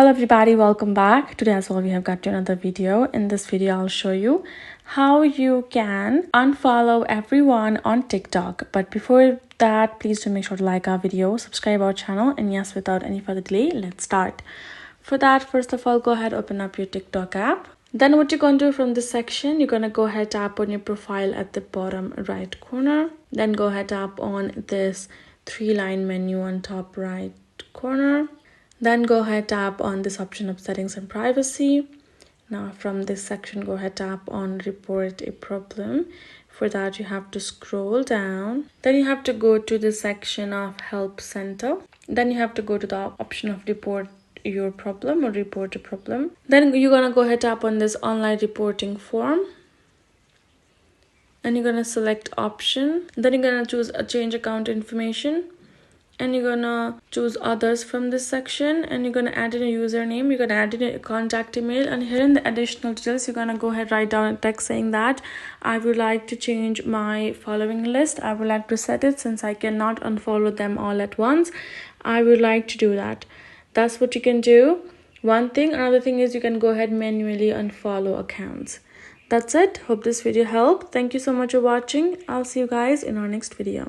everybody, welcome back. Today as well we have got another video. In this video I'll show you how you can unfollow everyone on TikTok. But before that, please do make sure to like our video, subscribe our channel, and yes, without any further delay, let's start. For that, first of all, go ahead, open up your TikTok app. Then what you're going to do from this section, you're going to go ahead, tap on your profile at the bottom right corner. Then go ahead, tap on this 3-line menu on top right corner. Then go ahead, tap on this option of settings and privacy. Now from this section, go ahead, tap on report a problem. For that, you have to scroll down. Then you have to go to the section of help center. Then you have to go to the option of report your problem or report a problem. Then you're gonna go ahead, tap on this online reporting form. And you're gonna select option. Then you're gonna choose a change account information. And you're gonna choose others from this section, and you're gonna add in a username, you're gonna add in a contact email, and here in the additional details you're gonna go ahead, write down a text saying that I would like to change my following list. I would like to set it, since I cannot unfollow them all at once. I would like to do that. That's what you can do. One thing. Another thing is you can go ahead manually unfollow accounts. That's it. Hope this video helped. Thank you so much for watching. I'll see you guys in our next video.